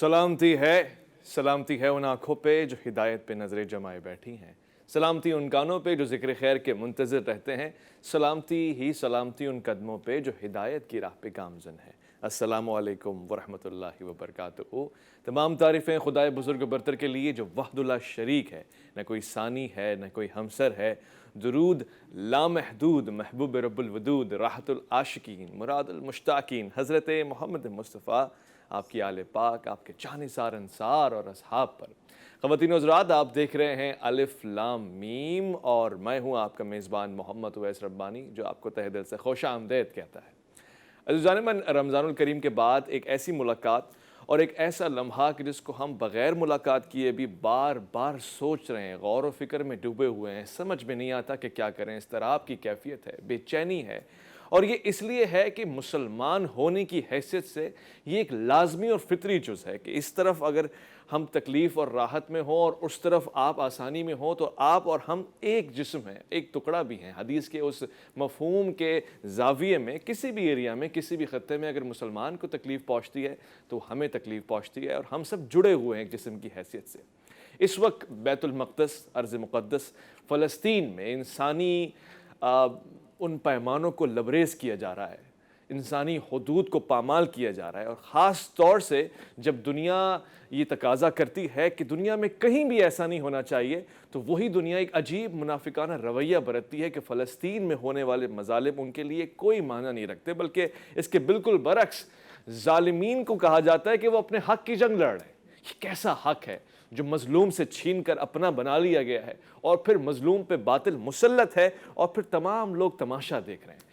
سلامتی ہے ان آنکھوں پہ جو ہدایت پہ نظریں جمائے بیٹھی ہیں، سلامتی ان کانوں پہ جو ذکر خیر کے منتظر رہتے ہیں، سلامتی ان قدموں پہ جو ہدایت کی راہ پہ گامزن ہے۔ السلام علیکم ورحمۃ اللہ وبرکاتہ۔ تمام تعریفیں خدائے بزرگ برتر کے لیے جو وحدہ لا شریک ہے، نہ کوئی ثانی ہے نہ کوئی ہمسر ہے۔ درود لامحدود محبوب رب الودود، راحت العاشقین مراد المشتاقین، حضرت محمد مصطفیٰ، آپ کی آل پاک، آپ کے جانثار انصار اور اصحاب پر۔ خواتین و حضرات، آپ دیکھ رہے ہیں الف لام میم، اور میں ہوں آپ کا میزبان محمد اویس ربانی، جو آپ کو تہ دل سے خوش آمدید کہتا ہے۔ عزیزان من، رمضان الکریم کے بعد ایک ایسی ملاقات اور ایک ایسا لمحہ کہ جس کو ہم بغیر ملاقات کیے بھی بار بار سوچ رہے ہیں، غور و فکر میں ڈوبے ہوئے ہیں، سمجھ میں نہیں آتا کہ کیا کریں، اضطراب کی کیفیت ہے، بے چینی ہے۔ اور یہ اس لیے ہے کہ مسلمان ہونے کی حیثیت سے یہ ایک لازمی اور فطری جز ہے کہ اس طرف اگر ہم تکلیف اور راحت میں ہوں اور اس طرف آپ آسانی میں ہوں تو آپ اور ہم ایک جسم ہیں، ایک ٹکڑا بھی ہیں۔ حدیث کے اس مفہوم کے زاویے میں کسی بھی ایریا میں، کسی بھی خطے میں اگر مسلمان کو تکلیف پہنچتی ہے تو ہمیں تکلیف پہنچتی ہے، اور ہم سب جڑے ہوئے ہیں ایک جسم کی حیثیت سے۔ اس وقت بیت المقدس، ارض مقدس فلسطین میں انسانی ان پیمانوں کو لبریز کیا جا رہا ہے، انسانی حدود کو پامال کیا جا رہا ہے، اور خاص طور سے جب دنیا یہ تقاضا کرتی ہے کہ دنیا میں کہیں بھی ایسا نہیں ہونا چاہیے، تو وہی دنیا ایک عجیب منافقانہ رویہ برتتی ہے کہ فلسطین میں ہونے والے مظالم ان کے لیے کوئی معنی نہیں رکھتے، بلکہ اس کے بالکل برعکس ظالمین کو کہا جاتا ہے کہ وہ اپنے حق کی جنگ لڑ رہے ہیں۔ یہ کیسا حق ہے جو مظلوم سے چھین کر اپنا بنا لیا گیا ہے، اور پھر مظلوم پہ باطل مسلط ہے، اور پھر تمام لوگ تماشا دیکھ رہے ہیں۔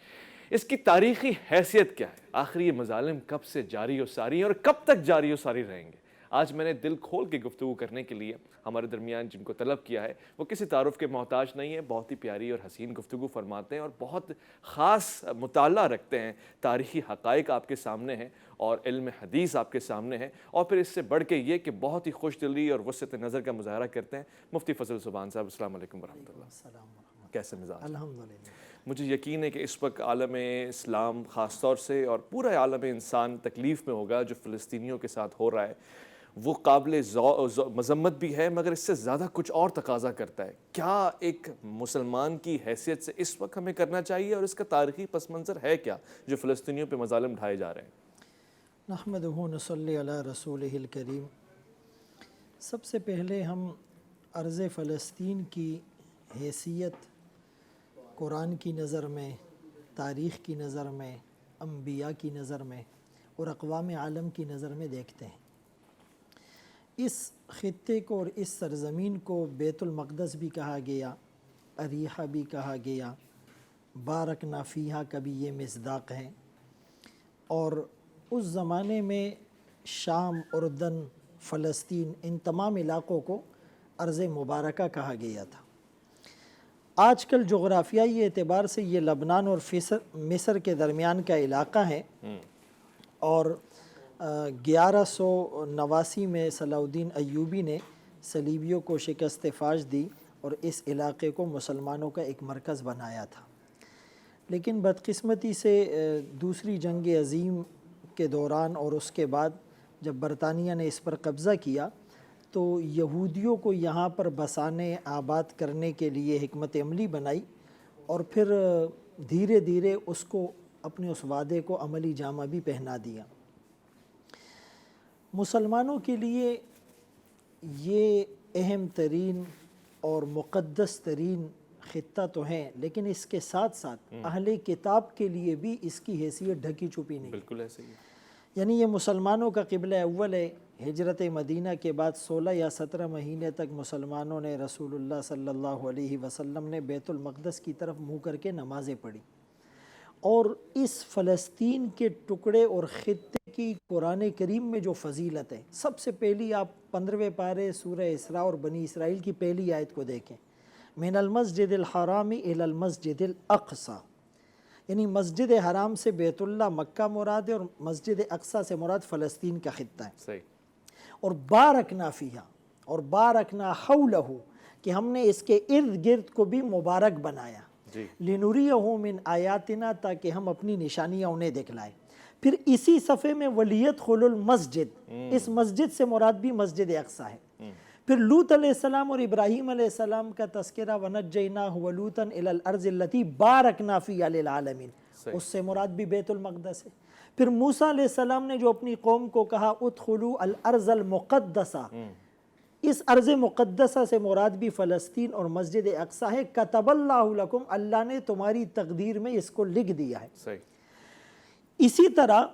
اس کی تاریخی حیثیت کیا ہے؟ آخر یہ مظالم کب سے جاری و ساری ہیں اور کب تک جاری و ساری رہیں گے؟ آج میں نے دل کھول کے گفتگو کرنے کے لیے ہمارے درمیان جن کو طلب کیا ہے، وہ کسی تعارف کے محتاج نہیں ہے، بہت ہی پیاری اور حسین گفتگو فرماتے ہیں اور بہت خاص مطالعہ رکھتے ہیں، تاریخی حقائق آپ کے سامنے ہیں اور علم حدیث آپ کے سامنے ہے، اور پھر اس سے بڑھ کے یہ کہ بہت ہی خوش دلی اور وسعت نظر کا مظاہرہ کرتے ہیں۔ مفتی فضل سبحان صاحب، السلام علیکم ورحمۃ اللہ، کیسے مزاج؟ الحمدللہ۔ مجھے یقین ہے کہ اس وقت عالم اسلام خاص طور سے اور پورا عالم انسان تکلیف میں ہوگا جو فلسطینیوں کے ساتھ ہو رہا ہے۔ وہ قابل مذمت بھی ہے، مگر اس سے زیادہ کچھ اور تقاضا کرتا ہے۔ کیا ایک مسلمان کی حیثیت سے اس وقت ہمیں کرنا چاہیے، اور اس کا تاریخی پس منظر ہے کیا جو فلسطینیوں پہ مظالم ڈھائے جا رہے ہیں؟ نحمدہ نصلی علی رسولہ الکریم۔ سب سے پہلے ہم ارض فلسطین کی حیثیت قرآن کی نظر میں، تاریخ کی نظر میں، انبیاء کی نظر میں اور اقوام عالم کی نظر میں دیکھتے ہیں۔ اس خطے کو اور اس سرزمین کو بیت المقدس بھی کہا گیا، اریحہ بھی کہا گیا، بارکنا فیہا کا بھی یہ مصداق ہے، اور اس زمانے میں شام، اردن، فلسطین، ان تمام علاقوں کو ارض مبارکہ کہا گیا تھا۔ آج کل جغرافیائی اعتبار سے یہ لبنان اور مصر کے درمیان کا علاقہ ہے، اور 1189 میں صلاح الدین ایوبی نے صلیبیوں کو شکست فاش دی اور اس علاقے کو مسلمانوں کا ایک مرکز بنایا تھا۔ لیکن بدقسمتی سے دوسری جنگ عظیم کے دوران اور اس کے بعد جب برطانیہ نے اس پر قبضہ کیا تو یہودیوں کو یہاں پر بسانے، آباد کرنے کے لیے حکمت عملی بنائی، اور پھر دھیرے دھیرے اس کو اپنے اس وعدے کو عملی جامہ بھی پہنا دیا۔ مسلمانوں کے لیے یہ اہم ترین اور مقدس ترین خطہ تو ہے، لیکن اس کے ساتھ ساتھ اہل کتاب کے لیے بھی اس کی حیثیت ڈھکی چھپی نہیں۔ بالکل ایسے ہی ہے۔ یعنی یہ مسلمانوں کا قبلہ اول ہے۔ ہجرت مدینہ کے بعد 16 یا 17 مہینے تک مسلمانوں نے، رسول اللہ صلی اللہ علیہ وسلم نے بیت المقدس کی طرف منہ کر کے نمازیں پڑھی، اور اس فلسطین کے ٹکڑے اور خطے کی قرآن کریم میں جو فضیلت ہے، سب سے پہلی آپ 15ویں پارے سورہ اسراء اور بنی اسرائیل کی پہلی آیت کو دیکھیں، من المسجد الحرام الی المسجد الاقصی، یعنی مسجد حرام سے بیت اللہ مکہ مراد ہے، اور مسجد اقصی سے مراد فلسطین کا خطہ ہے۔ صحیح۔ اور بارکنا فیہا، اور بارکنا حولہ، کہ ہم نے اس کے ارد گرد کو بھی مبارک بنایا، لنریہ من آیاتنا، تاکہ ہم اپنی نشانیاں انہیں دکھلائیں۔ پھر اسی صفحے میں وَلِيَدْخُلُ الْمَسْجِد، اس مسجد سے مراد بھی مسجد اقصیٰ ہے۔ پھر لوط علیہ السلام اور ابراہیم علیہ السلام کا تذکرہ وَنَجَّيْنَاهُ وَلُوطًا إِلَى الْأَرْضِ الَّتِي بَارَكْنَا فِيهَا لِلْعَالَمِينَ، اس سے مراد بھی بیت المقدس ہے۔ پھر موسیٰ علیہ السلام نے جو اپنی قوم کو کہا ادخلوا الارض المقدسہ، اس ارض مقدسہ سے مراد بھی فلسطین اور مسجد اقصیٰ ہے۔ کتب اللہ لکم، اللہ نے تمہاری تقدیر میں اس کو لکھ دیا ہے۔ صحیح۔ اسی طرح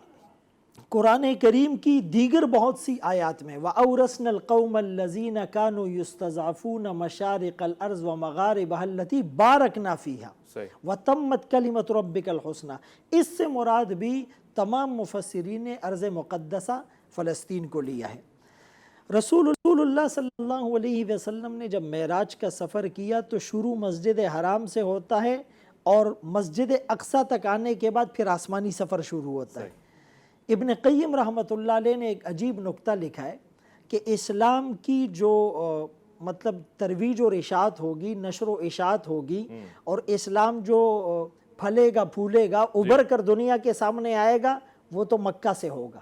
قرآن کریم کی دیگر بہت سی آیات میں وَأَوْرَثْنَا الْقَوْمَ الَّذِينَ كَانُوا يُسْتَضْعَفُونَ مَشَارِقَ الْأَرْضِ وَمَغَارِبَهَا الَّتِي بَارَكْنَا فِيهَا وَتَمَّتْ كَلِمَةُ رَبِّكَ الْحُسْنَى، اس سے مراد بھی تمام مفسرین نے ارض مقدسہ فلسطین کو لیا ہے۔ رسول اللہ صلی اللہ علیہ وسلم نے جب معراج کا سفر کیا تو شروع مسجد حرام سے ہوتا ہے اور مسجد اقصیٰ تک آنے کے بعد پھر آسمانی سفر شروع ہوتا ہے۔ ابن قیم رحمۃ اللہ علیہ نے ایک عجیب نکتہ لکھا ہے کہ اسلام کی جو مطلب ترویج اور اشاعت ہوگی، نشر و اشاعت ہوگی، اور اسلام جو پھلے گا پھولے گا ابھر کر دنیا کے سامنے آئے گا، وہ تو مکہ سے ہوگا۔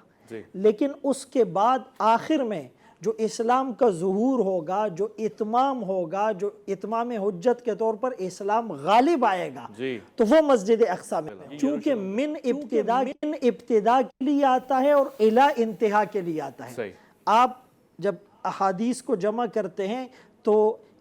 لیکن اس کے بعد آخر میں جو اسلام کا ظہور ہوگا، جو اتمام ہوگا، جو اتمام حجت کے طور پر اسلام غالب آئے گا، تو وہ مسجد اقصیٰ میں ہے، چونکہ من ابتدا کے لیے آتا ہے اور الی انتہا کے لیے آتا ہے۔ آپ جب احادیث کو جمع کرتے ہیں تو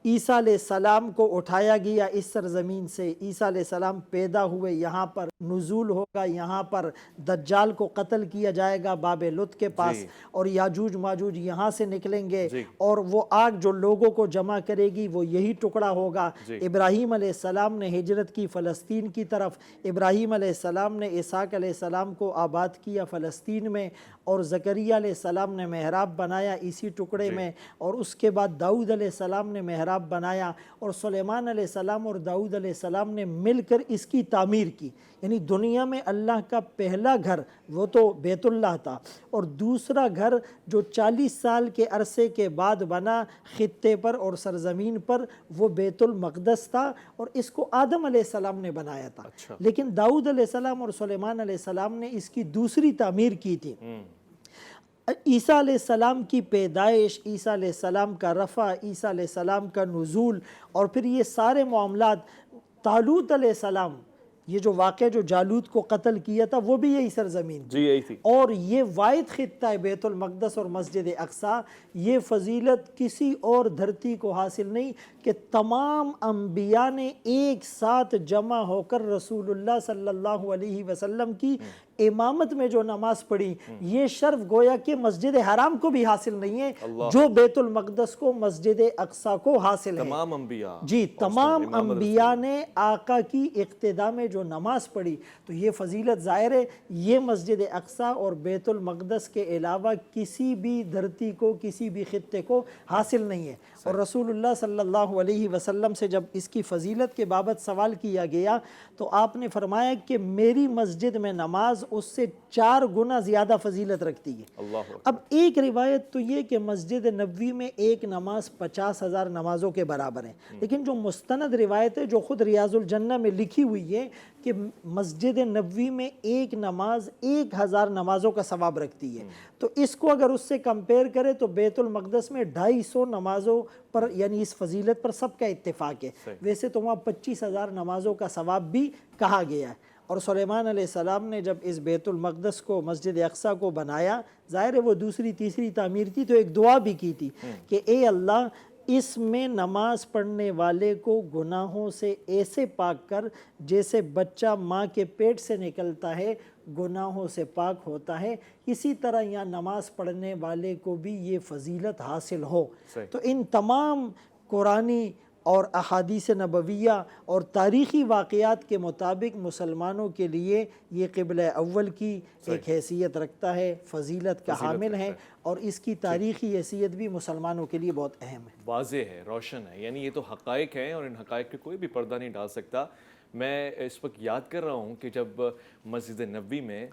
عیسیٰ علیہ السلام کو اٹھایا گیا اس سرزمین سے، عیسیٰ علیہ السلام پیدا ہوئے، یہاں پر نزول ہوگا، یہاں پر دجال کو قتل کیا جائے گا باب لط کے پاس، اور یاجوج ماجوج یہاں سے نکلیں گے، اور وہ آگ جو لوگوں کو جمع کرے گی وہ یہی ٹکڑا ہوگا۔ ابراہیم علیہ السلام نے ہجرت کی فلسطین کی طرف، ابراہیم علیہ السلام نے اسحاق علیہ السلام کو آباد کیا فلسطین میں، اور زکریا علیہ السلام نے محراب بنایا اسی ٹکڑے میں، اور اس کے بعد داؤد علیہ السلام نے محراب بنایا، اور سلیمان علیہ السلام اور داؤد علیہ السلام نے مل کر اس کی تعمیر کی۔ یعنی دنیا میں اللہ کا پہلا گھر وہ تو بیت اللہ تھا، اور دوسرا گھر جو 40 سال کے عرصے کے بعد بنا خطے پر اور سرزمین پر، وہ بیت المقدس تھا، اور اس کو آدم علیہ السلام نے بنایا تھا۔ لیکن داؤد علیہ السلام اور سلیمان علیہ السلام نے اس کی دوسری تعمیر کی تھی۔ عیسیٰ علیہ السلام کی پیدائش، عیسیٰ علیہ السلام کا رفع، عیسیٰ علیہ السلام کا نزول، اور پھر یہ سارے معاملات، طالوت علیہ السلام، یہ جو واقعہ جو جالوت کو قتل کیا تھا وہ بھی یہی سرزمین تھی، اور یہ واحد خطہ ہے بیت المقدس اور مسجد اقصیٰ۔ یہ فضیلت کسی اور دھرتی کو حاصل نہیں کہ تمام انبیاء نے ایک ساتھ جمع ہو کر رسول اللہ صلی اللہ علیہ وسلم کی امامت میں جو نماز پڑھی، یہ شرف گویا کہ مسجد حرام کو بھی حاصل نہیں ہے جو بیت المقدس کو، مسجد اقصیٰ کو حاصل ہے۔ تمام انبیاء، جی تمام انبیاء نے آقا کی اقتداء میں جو نماز پڑھی، تو یہ فضیلت ظاہر ہے یہ مسجد اقصیٰ اور بیت المقدس کے علاوہ کسی بھی دھرتی کو، کسی بھی خطے کو حاصل نہیں ہے۔ اور رسول اللہ صلی اللہ علیہ وسلم سے جب اس کی فضیلت کے بابت سوال کیا گیا تو آپ نے فرمایا کہ میری مسجد میں نماز اس سے 4 گنا زیادہ فضیلت رکھتی ہے۔ اب ایک روایت تو یہ کہ مسجد نبوی میں ایک نماز 50,000 نمازوں کے برابر ہے، لیکن جو مستند روایت ہے جو خود ریاض الجنہ میں لکھی ہوئی ہے کہ مسجد نبوی میں ایک نماز 1000 نمازوں کا ثواب رکھتی ہے، تو اس کو اگر اس سے کمپیئر کرے تو بیت المقدس میں 250 نمازوں پر، یعنی اس فضیلت پر سب کا اتفاق ہے۔ ویسے تو وہاں 25,000 نمازوں کا ثواب بھی کہا گیا ہے۔ اور سلیمان علیہ السلام نے جب اس بیت المقدس کو، مسجد اقصیٰ کو بنایا، ظاہر ہے وہ دوسری تیسری تعمیر تھی، تو ایک دعا بھی کی تھی کہ اے اللہ اس میں نماز پڑھنے والے کو گناہوں سے ایسے پاک کر جیسے بچہ ماں کے پیٹ سے نکلتا ہے گناہوں سے پاک ہوتا ہے، اسی طرح یہاں نماز پڑھنے والے کو بھی یہ فضیلت حاصل ہو۔ تو ان تمام قرآنی اور احادیث نبویہ اور تاریخی واقعات کے مطابق مسلمانوں کے لیے یہ قبلہ اول کی ایک حیثیت رکھتا ہے، فضیلت کا حامل ہے، اور اس کی تاریخی حیثیت بھی مسلمانوں کے لیے بہت اہم ہے، حواضح ہے، روشن ہے۔ یعنی یہ تو حقائق ہیں اور ان حقائق پہ کوئی بھی پردہ نہیں ڈال سکتا۔ میں اس وقت یاد کر رہا ہوں کہ جب مسجد نبوی میں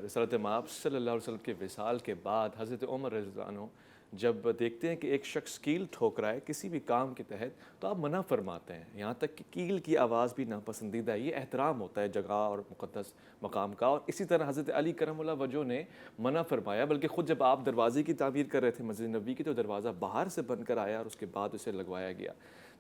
رسالت مآب صلی اللہ علیہ وسلم کے وصال کے بعد حضرت عمر رضی اللہ عنہ جب دیکھتے ہیں کہ ایک شخص کیل ٹھوک رہا ہے کسی بھی کام کے تحت تو آپ منع فرماتے ہیں، یہاں تک کہ کیل کی آواز بھی ناپسندیدہ ہے۔ یہ احترام ہوتا ہے جگہ اور مقدس مقام کا، اور اسی طرح حضرت علی کرم اللہ وجہ نے منع فرمایا، بلکہ خود جب آپ دروازے کی تعمیر کر رہے تھے مسجد نبوی کی تو دروازہ باہر سے بن کر آیا اور اس کے بعد اسے لگوایا گیا۔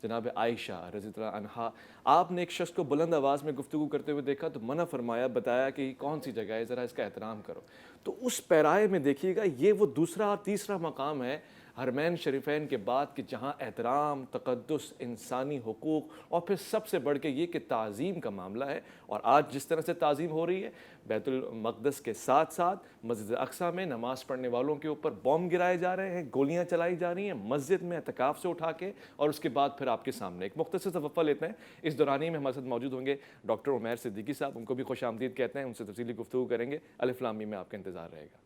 جناب عائشہ رضی اللہ عنہا، آپ نے ایک شخص کو بلند آواز میں گفتگو کرتے ہوئے دیکھا تو منع فرمایا، بتایا کہ یہ کون سی جگہ ہے، ذرا اس کا احترام کرو۔ تو اس پیرائے میں دیکھیے گا یہ وہ دوسرا اور تیسرا مقام ہے حرمین شریفین کے بعد کہ جہاں احترام، تقدس، انسانی حقوق اور پھر سب سے بڑھ کے یہ کہ تعظیم کا معاملہ ہے۔ اور آج جس طرح سے تعظیم ہو رہی ہے، بیت المقدس کے ساتھ ساتھ مسجد اقصیٰ میں نماز پڑھنے والوں کے اوپر بم گرائے جا رہے ہیں، گولیاں چلائی جا رہی ہیں مسجد میں اعتکاف سے اٹھا کے، اور اس کے بعد پھر آپ کے سامنے ایک مختصر سا وقفہ لیتے ہیں۔ اس دورانی میں ہمارے ساتھ موجود ہوں گے ڈاکٹر عمیر صدیقی صاحب، ان کو بھی خوش آمدید کہتے ہیں، ان سے تفصیلی گفتگو کریں گے۔ الف لام میم میں آپ کا انتظار رہے گا۔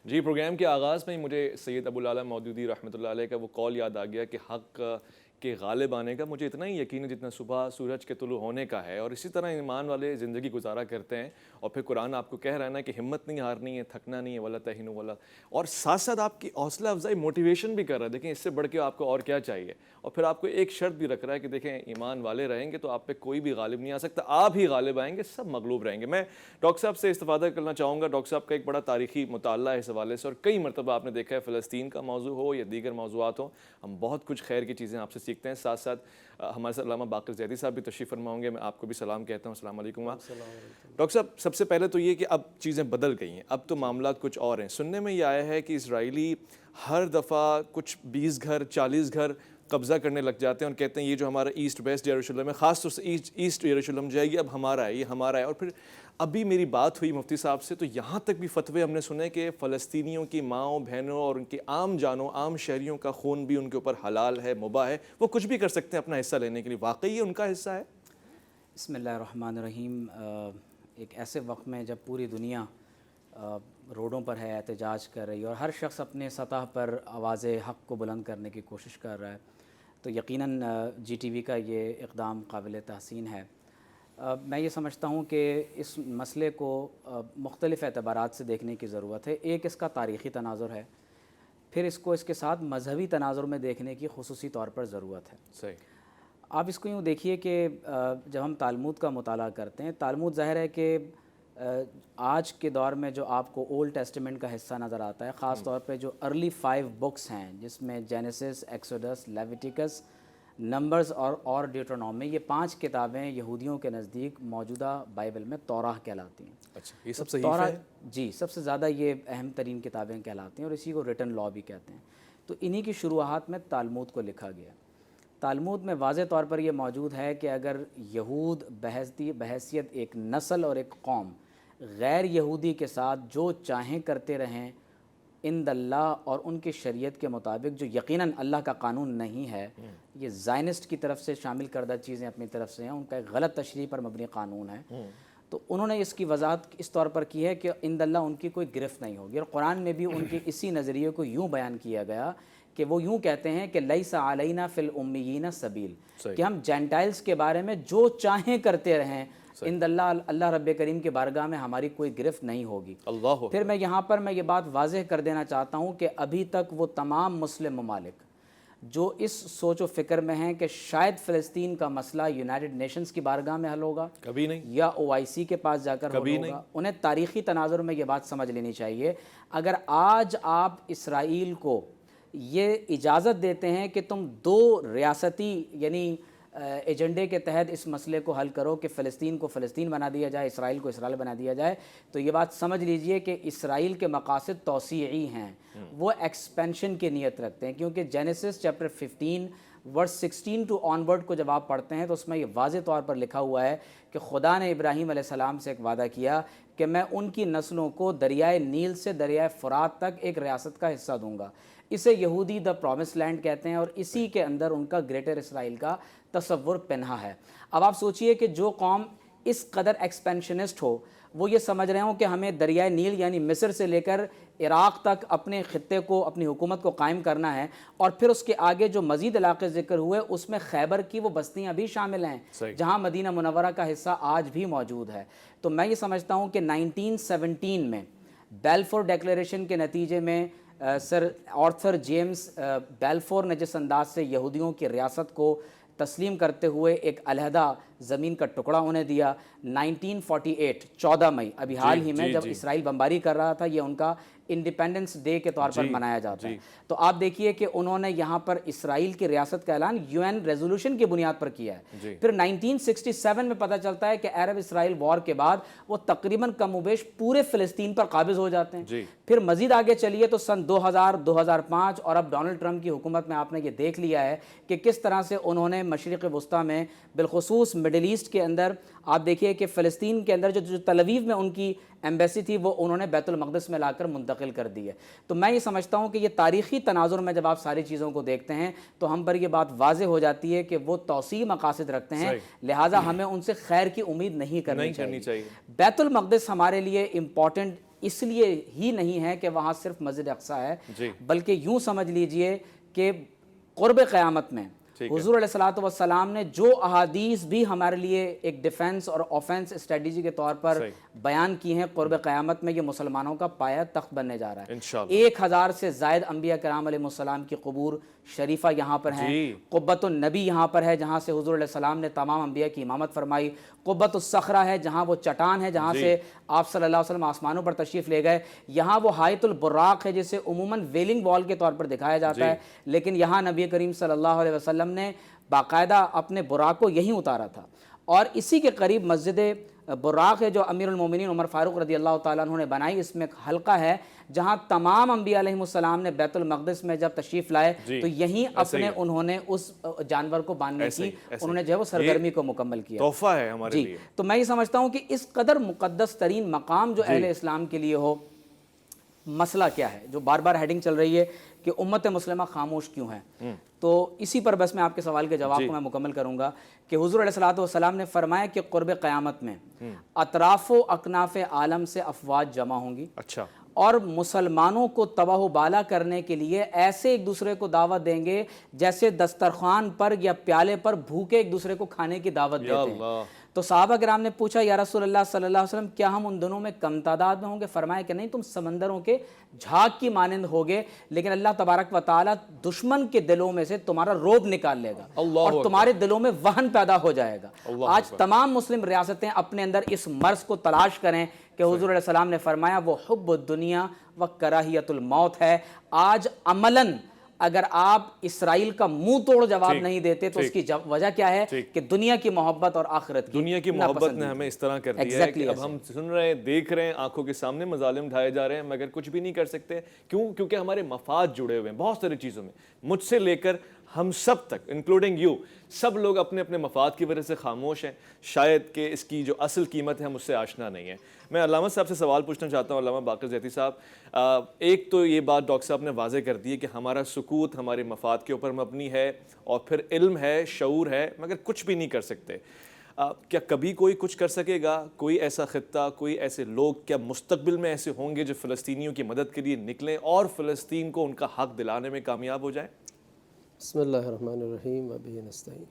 جی، پروگرام کے آغاز میں ہی مجھے سید ابو العلا مودودی رحمۃ اللہ علیہ کا وہ قول یاد آ گیا کہ حق کے غالب آنے کا مجھے اتنا ہی یقین ہے جتنا صبح سورج کے طلوع ہونے کا ہے، اور اسی طرح ایمان والے زندگی گزارا کرتے ہیں۔ اور پھر قرآن آپ کو کہہ رہا ہے نا کہ ہمت نہیں ہارنی ہے، تھکنا نہیں ہے، ولا تہنوا ولا، اور ساتھ ساتھ آپ کی حوصلہ افزائی، موٹیویشن بھی کر رہا ہے۔ دیکھیں اس سے بڑھ کے آپ کو اور کیا چاہیے، اور پھر آپ کو ایک شرط بھی رکھ رہا ہے کہ دیکھیں ایمان والے رہیں گے تو آپ پہ کوئی بھی غالب نہیں آ سکتا، آپ ہی غالب آئیں گے، سب مغلوب رہیں گے۔ میں ڈاکٹر صاحب سے استفادہ کرنا چاہوں گا، ڈاکٹر صاحب کا ایک بڑا تاریخی مطالعہ ہے اس حوالے سے، اور کئی مرتبہ آپ نے دیکھا ہے فلسطین کا موضوع ہو یا دیگر موضوعات ہوں، ہم بہت کچھ خیر کی چیزیں آپ سے سیکھتے ہیں۔ ساتھ ساتھ ہمارے ساتھ علامہ باقر زیدی صاحب بھی تشریف فرما ہوں گے، میں آپ کو بھی سلام کہتا ہوں، السلام علیکم۔ ڈاکٹر صاحب سب سے پہلے تو یہ کہ اب چیزیں بدل گئی ہیں، اب تو معاملات کچھ اور ہیں۔ سننے میں یہ آیا ہے کہ اسرائیلی ہر دفعہ کچھ 20 گھر 40 گھر قبضہ کرنے لگ جاتے ہیں اور کہتے ہیں یہ جو ہمارا ایسٹ ویسٹ یروشلم ہے، خاص طور سے ایسٹ یروشلم جو ہے یہ اب ہمارا ہے، یہ ہمارا ہے۔ اور پھر ابھی میری بات ہوئی مفتی صاحب سے تو یہاں تک بھی فتوے ہم نے سنے کہ فلسطینیوں کی ماؤں بہنوں اور ان کی عام جانوں، عام شہریوں کا خون بھی ان کے اوپر حلال ہے، مباح ہے، وہ کچھ بھی کر سکتے ہیں اپنا حصہ لینے کے لیے۔ واقعی یہ ان کا حصہ ہے؟ بسم اللہ الرحمن الرحیم۔ ایک ایسے وقت میں جب پوری دنیا روڈوں پر ہے، احتجاج کر رہی ہے اور ہر شخص اپنے سطح پر آواز حق کو بلند کرنے کی کوشش کر رہا ہے، تو یقیناً جی ٹی وی کا یہ اقدام قابل تحسین ہے۔ میں یہ سمجھتا ہوں کہ اس مسئلے کو مختلف اعتبارات سے دیکھنے کی ضرورت ہے۔ ایک اس کا تاریخی تناظر ہے، پھر اس کو اس کے ساتھ مذہبی تناظر میں دیکھنے کی خصوصی طور پر ضرورت ہے۔ صحیح۔ آپ اس کو یوں دیکھیے کہ جب ہم تالمود کا مطالعہ کرتے ہیں، تالمود ظاہر ہے کہ آج کے دور میں جو آپ کو اولڈ ٹیسٹمنٹ کا حصہ نظر آتا ہے، خاص طور پہ جو ارلی 5 بکس ہیں جس میں جینیسس، ایکسوڈس، لیویٹیکس، نمبرز اور ڈیوٹرونومی، یہ 5 کتابیں یہودیوں کے نزدیک موجودہ بائبل میں توراہ کہلاتی ہیں۔ اچھا، یہ سب صحیح ہے؟ جی، سب سے زیادہ یہ اہم ترین کتابیں کہلاتی ہیں اور اسی کو ریٹن لا بھی کہتے ہیں۔ تو انہی کی شروحات میں تالمود کو لکھا گیا۔ تالمود میں واضح طور پر یہ موجود ہے کہ اگر یہود بحیثیت ایک نسل اور ایک قوم غیر یہودی کے ساتھ جو چاہیں کرتے رہیں عند اللہ اور ان کی شریعت کے مطابق، جو یقیناً اللہ کا قانون نہیں ہے، یہ زائنسٹ کی طرف سے شامل کردہ چیزیں اپنی طرف سے ہیں، ان کا ایک غلط تشریح پر مبنی قانون ہے، تو انہوں نے اس کی وضاحت اس طور پر کی ہے کہ عند اللہ ان کی کوئی گرفت نہیں ہوگی۔ اور قرآن میں بھی ان کے اسی نظریے کو یوں بیان کیا گیا کہ وہ یوں کہتے ہیں کہ لیس علینا فی الامیین سبیل، کہ ہم جینٹائلز کے بارے میں جو چاہیں کرتے رہیں، عند اللہ رب کریم کے بارگاہ میں ہماری کوئی گرفت نہیں ہوگی۔ پھر میں یہاں پر یہ بات واضح کر دینا چاہتا ہوں کہ ابھی تک وہ تمام مسلم ممالک جو اس سوچ و فکر میں ہیں کہ شاید فلسطین کا مسئلہ یونائٹڈ نیشنز کی بارگاہ میں حل ہوگا، کبھی نہیں، یا OIC کے پاس جا کر حل ہوگا، انہیں تاریخی تناظر میں یہ بات سمجھ لینی چاہیے۔ اگر آج آپ اسرائیل کو یہ اجازت دیتے ہیں کہ تم 2 ریاستی یعنی ایجنڈے کے تحت اس مسئلے کو حل کرو کہ فلسطین کو فلسطین بنا دیا جائے، اسرائیل کو اسرائیل بنا دیا جائے، تو یہ بات سمجھ لیجئے کہ اسرائیل کے مقاصد توسیعی ہیں، وہ ایکسپینشن کی نیت رکھتے ہیں، کیونکہ Genesis chapter 15 verse 16 to onward کو جب آپ پڑھتے ہیں تو اس میں یہ واضح طور پر لکھا ہوا ہے کہ خدا نے ابراہیم علیہ السلام سے ایک وعدہ کیا کہ میں ان کی نسلوں کو دریائے نیل سے دریائے فرات تک ایک ریاست کا حصہ دوں گا۔ اسے یہودی دا پرومس لینڈ کہتے ہیں، اور اسی کے اندر ان کا گریٹر اسرائیل کا تصور پنہا ہے۔ اب آپ سوچئے کہ جو قوم اس قدر ایکسپینشنسٹ ہو، وہ یہ سمجھ رہے ہوں کہ ہمیں دریائے نیل یعنی مصر سے لے کر عراق تک اپنے خطے کو، اپنی حکومت کو قائم کرنا ہے، اور پھر اس کے آگے جو مزید علاقے ذکر ہوئے اس میں خیبر کی وہ بستیاں بھی شامل ہیں جہاں مدینہ منورہ کا حصہ آج بھی موجود ہے۔ تو میں یہ سمجھتا ہوں کہ 1917 میں بیلفور ڈیکلیریشن کے نتیجے میں سر آرتھر جیمز بیلفور نے جس انداز سے یہودیوں کی ریاست کو تسلیم کرتے ہوئے ایک علیحدہ زمین کا ٹکڑا انہیں دیا، 1948 14 مئی ابھی حال ہی میں جب اسرائیل بمباری کر رہا تھا، یہ ان کا انڈیپینڈنس ڈے کے طور پر منایا جاتا ہے۔ تو آپ دیکھیے کہ انہوں نے یہاں پر اسرائیل کی ریاست کا اعلان UN ریزولوشن کی بنیاد پر کیا ہے۔ پھر 1967 میں پتہ چلتا ہے کہ عرب اسرائیل وار کے بعد وہ تقریباً کم و بیش پورے فلسطین پر قابض ہو جاتے ہیں۔ پھر مزید آگے چلیے تو سن 2000 2005 اور اب ڈونلڈ ٹرمپ کی حکومت میں آپ نے یہ دیکھ لیا ہے کہ کس طرح سے انہوں نے مشرق وسطیٰ میں بالخصوص مڈل ایسٹ کے اندر آپ دیکھیے کہ فلسطین کے اندر جو تل ابیب میں ان کی ایمبیسی تھی وہ انہوں نے بیت المقدس میں لا کر منتقل کر دی ہے۔ تو میں یہ سمجھتا ہوں کہ یہ تاریخی تناظر میں جب آپ ساری چیزوں کو دیکھتے ہیں تو ہم پر یہ بات واضح ہو جاتی ہے کہ وہ توسیع مقاصد رکھتے ہیں، لہٰذا ہمیں ان سے خیر کی امید نہیں کرنی چاہیے۔ بیت المقدس ہمارے لیے امپورٹنٹ اس لیے ہی نہیں ہے کہ وہاں صرف مسجد اقصیٰ ہے، بلکہ یوں سمجھ لیجئے کہ قرب قیامت میں حضور علیہ الصلوۃ والسلام نے جو احادیث بھی ہمارے لیے ایک ڈیفنس اور آفینس اسٹریٹجی کے طور پر بیان کی ہیں، قرب قیامت میں یہ مسلمانوں کا پایہ تخت بننے جا رہا ہے۔ 1000 سے زائد انبیاء کرام علیہ السلام کی قبور شریفہ یہاں پر ہیں، قبۃ النبی یہاں پر ہے جہاں سے حضور علیہ السلام نے تمام انبیاء کی امامت فرمائی، قبۃ الصخرہ ہے جہاں وہ چٹان ہے جہاں سے آپ صلی اللہ علیہ وسلم آسمانوں پر تشریف لے گئے، یہاں وہ حائط البراق ہے جسے عموماً ویلنگ وال کے طور پر دکھایا جاتا ہے، لیکن یہاں نبی کریم صلی اللہ علیہ وسلم نے باقاعدہ اپنے براق کو یہیں اتارا تھا۔ اور اسی کے قریب مسجد براق ہے جو امیر المومنین عمر فاروق رضی اللہ تعالیٰ عنہ نے بنائی، اس میں ایک حلقہ ہے جہاں تمام انبیاء علیہ السلام نے بیت المقدس میں جب تشریف لائے تو یہیں اپنے انہوں نے اس جانور کو باندھنے کی انہوں نے جو ہے وہ سرگرمی کو مکمل کیا، تحفہ ہے ہمارے لیے۔ تو میں یہ سمجھتا ہوں کہ اس قدر مقدس ترین مقام جو اہل اسلام کے لیے ہو، مسئلہ کیا ہے جو بار بار ہیڈنگ چل رہی ہے کہ امت مسلمہ خاموش کیوں ہے، تو اسی پر بس میں آپ کے سوال کے جواب کو میں مکمل کروں گا کہ حضور علیہ الصلوۃ والسلام نے فرمایا کہ قرب قیامت میں اطراف و اکناف عالم سے افواج جمع ہوں گی، اور مسلمانوں کو تباہ و بالا کرنے کے لیے ایسے ایک دوسرے کو دعوت دیں گے جیسے دسترخوان پر یا پیالے پر بھوکے ایک دوسرے کو کھانے کی دعوت دیتے ہیں۔ تو صحابہ کرام نے پوچھا یا رسول اللہ صلی اللہ علیہ وسلم کیا ہم ان دنوں میں کم تعداد میں ہوں گے؟ فرمایا کہ نہیں، تم سمندروں کے جھاگ کی مانند ہوگے، لیکن اللہ تبارک و تعالیٰ دشمن کے دلوں میں سے تمہارا روب نکال لے گا اور تمہارے دلوں میں وہن پیدا ہو جائے گا۔ آج تمام مسلم ریاستیں اپنے اندر اس مرض کو تلاش کریں کہ حضور علیہ السلام نے فرمایا وہ حب الدنیا و کراہیت الموت ہے۔ آج عملاً اگر آپ اسرائیل کا منہ توڑ جواب نہیں دیتے تو اس کی وجہ کیا ہے کہ دنیا کی محبت اور آخرت کی دنیا کی محبت نے ہمیں اس طرح کر دیا ہے کہ اب ہم سن رہے ہیں، دیکھ رہے ہیں، آنکھوں کے سامنے مظالم ڈھائے جا رہے ہیں مگر کچھ بھی نہیں کر سکتے۔ کیوں؟ کیونکہ ہمارے مفاد جڑے ہوئے ہیں بہت ساری چیزوں میں، مجھ سے لے کر ہم سب تک انکلوڈنگ یو، سب لوگ اپنے اپنے مفاد کی وجہ سے خاموش ہیں، شاید کہ اس کی جو اصل قیمت ہے ہم اس سے آشنا نہیں ہے۔ میں علامہ صاحب سے سوال پوچھنا چاہتا ہوں، علامہ باقر زیتی صاحب، ایک تو یہ بات ڈاکٹر صاحب نے واضح کر دی ہے کہ ہمارا سکوت ہمارے مفاد کے اوپر مبنی ہے اور پھر علم ہے، شعور ہے، مگر کچھ بھی نہیں کر سکتے۔ کیا کبھی کوئی کچھ کر سکے گا؟ کوئی ایسا خطہ، کوئی ایسے لوگ کیا مستقبل میں ایسے ہوں گے جو فلسطینیوں کی مدد کے لیے نکلیں اور فلسطین کو ان کا حق دلانے میں کامیاب ہو جائیں؟ بسم اللہ الرحمن الرحیم وبہ نستعین۔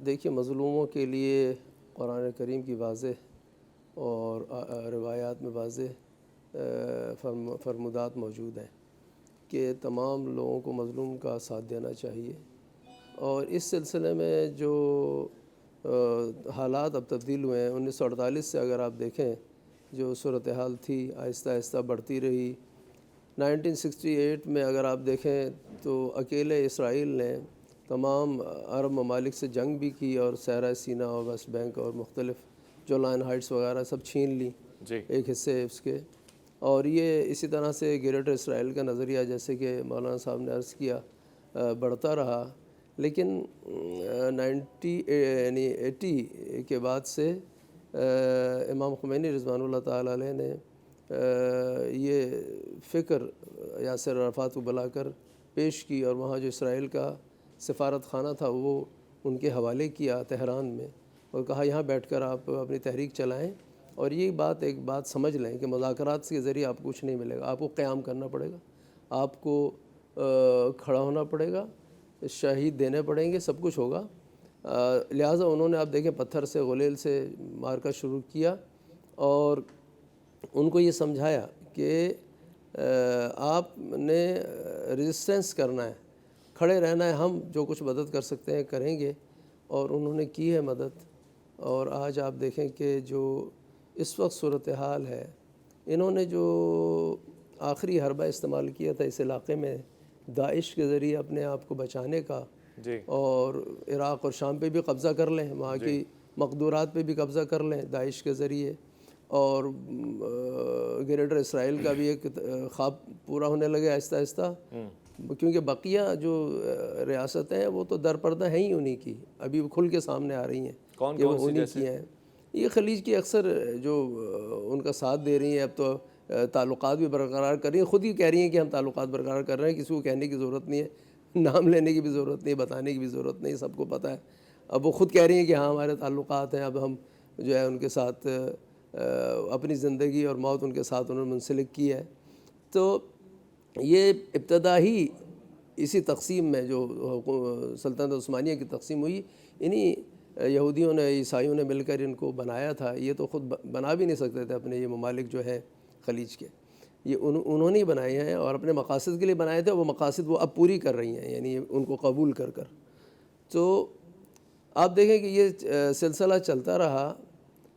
دیکھیے، مظلوموں کے لیے قرآن کریم کی واضح اور روایات میں واضح فرمودات موجود ہیں کہ تمام لوگوں کو مظلوم کا ساتھ دینا چاہیے، اور اس سلسلے میں جو حالات اب تبدیل ہوئے ہیں 1948 سے اگر آپ دیکھیں جو صورتحال تھی آہستہ آہستہ بڑھتی رہی۔ 1968 میں اگر آپ دیکھیں تو اکیلے اسرائیل نے تمام عرب ممالک سے جنگ بھی کی اور صحرائے سینا اور ویسٹ بینک اور مختلف جولان ہائٹس وغیرہ سب چھین لی جی ایک حصے اس کے. اور یہ اسی طرح سے گریٹر اسرائیل کا نظریہ جیسے کہ مولانا صاحب نے عرض کیا بڑھتا رہا. لیکن 80 کے بعد سے امام خمینی رضوان اللہ تعالیٰ علیہ نے یہ فکر یاسر عرفات کو بلا کر پیش کی اور وہاں جو اسرائیل کا سفارت خانہ تھا وہ ان کے حوالے کیا تہران میں اور کہا یہاں بیٹھ کر آپ اپنی تحریک چلائیں. اور یہ ایک بات سمجھ لیں کہ مذاکرات کے ذریعے آپ کو کچھ نہیں ملے گا, آپ کو قیام کرنا پڑے گا, آپ کو کھڑا ہونا پڑے گا, شہید دینے پڑیں گے, سب کچھ ہوگا. لہٰذا انہوں نے آپ دیکھیں پتھر سے غلیل سے مارکا شروع کیا اور ان کو یہ سمجھایا کہ آپ نے ریزسٹنس کرنا ہے, کھڑے رہنا ہے, ہم جو کچھ مدد کر سکتے ہیں کریں گے. اور انہوں نے کی ہے مدد. اور آج آپ دیکھیں کہ جو اس وقت صورتحال ہے, انہوں نے جو آخری حربہ استعمال کیا تھا اس علاقے میں داعش کے ذریعے اپنے آپ کو بچانے کا, جی اور عراق اور شام پہ بھی قبضہ کر لیں, وہاں کی مقدورات پہ بھی قبضہ کر لیں داعش کے ذریعے, اور گریٹر اسرائیل کا بھی ایک خواب پورا ہونے لگے آہستہ آہستہ, کیونکہ بقیہ جو ریاستیں ہیں وہ تو درپردہ ہیں ہی انہی کی, ابھی وہ کھل کے سامنے آ رہی ہیں کہ وہ انہی کی ہیں. یہ خلیج کی اکثر جو ان کا ساتھ دے رہی ہیں, اب تو تعلقات بھی برقرار کر رہی ہیں, خود ہی کہہ رہی ہیں کہ ہم تعلقات برقرار کر رہے ہیں, کسی کو کہنے کی ضرورت نہیں ہے, نام لینے کی بھی ضرورت نہیں, بتانے کی بھی ضرورت نہیں, سب کو پتہ ہے. اب وہ خود کہہ رہی ہیں کہ ہاں ہمارے تعلقات ہیں, اب ہم جو ہے ان کے ساتھ اپنی زندگی اور موت ان کے ساتھ انہوں نے منسلک کی ہے. تو یہ ابتدا ہی اسی تقسیم میں جو سلطنت عثمانیہ کی تقسیم ہوئی, انہی یہودیوں نے عیسائیوں نے مل کر ان کو بنایا تھا. یہ تو خود بنا بھی نہیں سکتے تھے اپنے یہ ممالک جو ہے خلیج کے, یہ انہوں نے ہی بنائے ہیں اور اپنے مقاصد کے لیے بنائے تھے. وہ مقاصد وہ اب پوری کر رہی ہیں, یعنی ان کو قبول کر کر. تو آپ دیکھیں کہ یہ سلسلہ چلتا رہا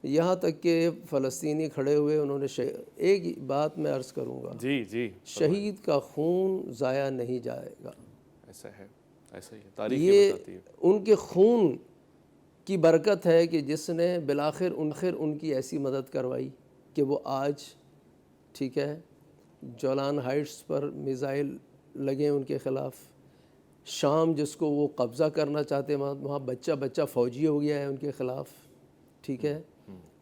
یہاں تک کہ فلسطینی کھڑے ہوئے. انہوں نے ایک بات میں عرض کروں گا, جی جی شہید کا خون ضائع نہیں جائے گا. ایسا ہے, ایسا ہی ہے, تاریخ یہ بتاتی ہے. ان کے خون کی برکت ہے کہ جس نے بالآخر ان کی ایسی مدد کروائی کہ وہ آج ٹھیک ہے جولان ہائٹس پر میزائل لگے ان کے خلاف. شام جس کو وہ قبضہ کرنا چاہتے ہیں وہاں بچہ فوجی ہو گیا ہے ان کے خلاف. ٹھیک ہے,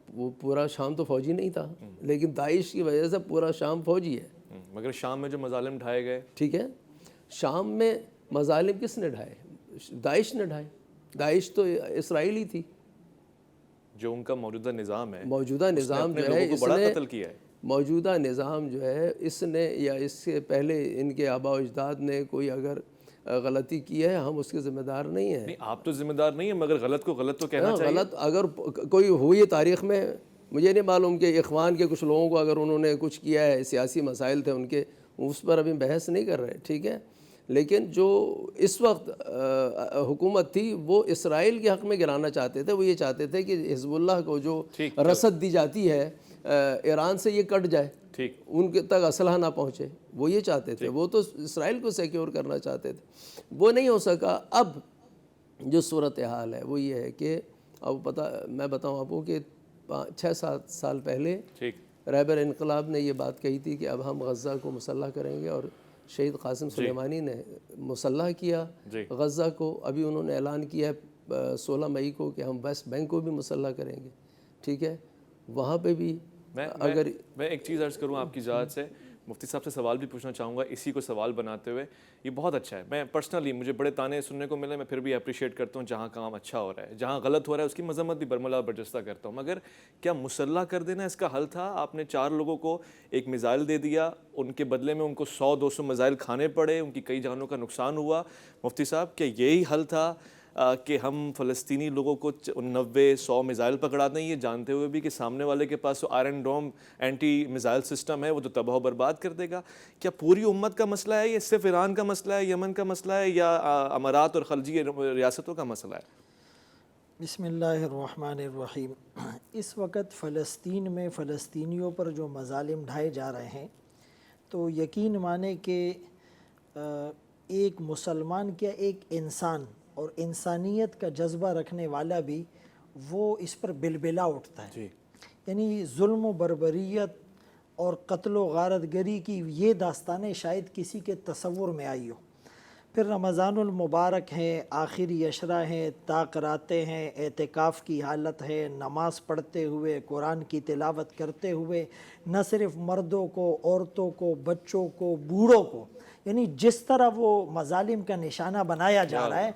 وہ پورا شام تو فوجی نہیں تھا, لیکن داعش کی وجہ سے پورا شام فوجی ہے. مگر شام میں جو مظالم ڈھائے گئے, ٹھیک ہے, شام میں مظالم کس نے ڈھائے؟ داعش نے ڈھائے. داعش تو اسرائیلی تھی. جو ان کا موجودہ نظام ہے, موجودہ نظام جو ہے اس نے بڑا قتل کیا ہے. موجودہ نظام جو ہے اس نے یا اس سے پہلے ان کے آباء و اجداد نے کوئی اگر غلطی کی ہے, ہم اس کے ذمہ دار نہیں ہیں. نہیں, آپ تو ذمہ دار نہیں ہیں, مگر غلط کو غلط تو کہنا چاہیے. غلط اگر کوئی ہوئی تاریخ میں, مجھے نہیں معلوم کہ اخوان کے کچھ لوگوں کو اگر انہوں نے کچھ کیا ہے, سیاسی مسائل تھے ان کے, اس پر ابھی بحث نہیں کر رہے. ٹھیک ہے, لیکن جو اس وقت حکومت تھی وہ اسرائیل کے حق میں گرانا چاہتے تھے. وہ یہ چاہتے تھے کہ حزب اللہ کو جو رسد دی جاتی ہے ایران سے یہ کٹ جائے, ٹھیک, ان کے تک اسلحہ نہ پہنچے. وہ یہ چاہتے تھے, وہ تو اسرائیل کو سیکیور کرنا چاہتے تھے. وہ نہیں ہو سکا. اب جو صورتحال ہے وہ یہ ہے کہ اب میں بتاؤں آپ کو کہ 6-7 سال پہلے رہبر انقلاب نے یہ بات کہی تھی کہ اب ہم غزہ کو مسلح کریں گے, اور شہید قاسم سلیمانی نے مسلح کیا غزہ کو. ابھی انہوں نے اعلان کیا ہے 16 مئی کو کہ ہم ویسٹ بینک کو بھی مسلح کریں گے. ٹھیک ہے, وہاں پہ بھی اگر میں ایک چیز عرض کروں آپ کی ذات سے, مفتی صاحب سے سوال بھی پوچھنا چاہوں گا اسی کو سوال بناتے ہوئے. یہ بہت اچھا ہے, میں پرسنلی مجھے بڑے تانے سننے کو ملے, میں پھر بھی اپریشیٹ کرتا ہوں جہاں کام اچھا ہو رہا ہے. جہاں غلط ہو رہا ہے اس کی مذمت بھی برملا برجستہ کرتا ہوں. مگر کیا مسلح کر دینا اس کا حل تھا؟ آپ نے 4 لوگوں کو ایک میزائل دے دیا, ان کے بدلے میں ان کو 100-200 میزائل کھانے پڑے, ان کی کئی جانوں کا نقصان ہوا. مفتی صاحب, کیا یہی حل تھا کہ ہم فلسطینی لوگوں کو 90-100 میزائل پکڑا دیں, یہ جانتے ہوئے بھی کہ سامنے والے کے پاس Iron Dome anti missile system ہے, وہ تو تباہ و برباد کر دے گا؟ کیا پوری امت کا مسئلہ ہے, یہ صرف ایران کا مسئلہ ہے, یمن کا مسئلہ ہے, یا امارات اور خلیجی ریاستوں کا مسئلہ ہے؟ بسم اللہ الرحمن الرحیم. اس وقت فلسطین میں فلسطینیوں پر جو مظالم ڈھائے جا رہے ہیں, تو یقین مانے کہ ایک مسلمان کیا ایک انسان اور انسانیت کا جذبہ رکھنے والا بھی وہ اس پر بلبلا اٹھتا ہے. جی یعنی ظلم و بربریت اور قتل و غارت گری کی یہ داستانیں شاید کسی کے تصور میں آئی ہو. پھر رمضان المبارک ہے، آخری عشرہ ہیں، تاقراتے ہیں، اعتکاف کی حالت ہے، نماز پڑھتے ہوئے قرآن کی تلاوت کرتے ہوئے نہ صرف مردوں کو، عورتوں کو، بچوں کو، بوڑھوں کو، یعنی جس طرح وہ مظالم کا نشانہ بنایا جا رہا ہے.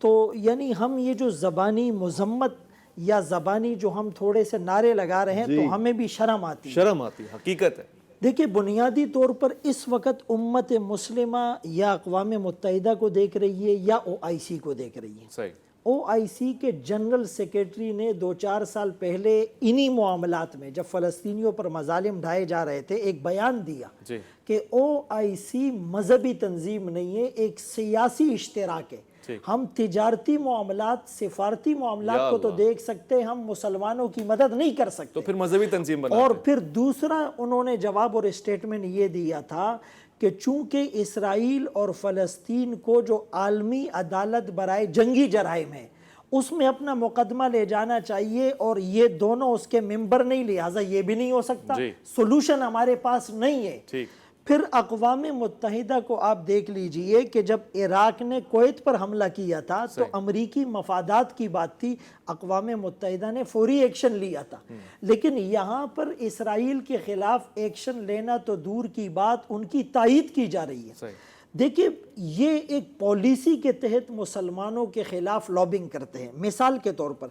تو یعنی ہم یہ جو زبانی مذمت یا زبانی جو ہم تھوڑے سے نعرے لگا رہے ہیں تو ہمیں بھی شرم آتی ہے. شرم آتی، حقیقت ہے. دیکھیں بنیادی طور پر اس وقت امت مسلمہ یا اقوام متحدہ کو دیکھ رہی ہے یا OIC کو دیکھ رہی ہے. صحیح. OIC کے جنرل سیکریٹری نے 2-4 سال پہلے انہی معاملات میں جب فلسطینیوں پر مظالم ڈھائے جا رہے تھے ایک بیان دیا کہ OIC مذہبی تنظیم نہیں ہے، ایک سیاسی اشتراک ہے. ہم تجارتی معاملات، سفارتی معاملات کو تو دیکھ سکتے ہیں، ہم مسلمانوں کی مدد نہیں کر سکتے. تو پھر مذہبی تنظیم بناتے ہیں. اور پھر دوسرا انہوں نے جواب اور اسٹیٹمنٹ یہ دیا تھا کہ چونکہ اسرائیل اور فلسطین کو جو عالمی عدالت برائے جنگی جرائم ہے اس میں اپنا مقدمہ لے جانا چاہیے اور یہ دونوں اس کے ممبر نہیں، لہٰذا یہ بھی نہیں ہو سکتا، سولوشن ہمارے پاس نہیں ہے. پھر اقوام متحدہ کو آپ دیکھ لیجئے کہ جب عراق نے کویت پر حملہ کیا تھا تو امریکی مفادات کی بات تھی، اقوام متحدہ نے فوری ایکشن لیا تھا. لیکن یہاں پر اسرائیل کے خلاف ایکشن لینا تو دور کی بات، ان کی تائید کی جا رہی ہے. دیکھیں یہ ایک پالیسی کے تحت مسلمانوں کے خلاف لابنگ کرتے ہیں. مثال کے طور پر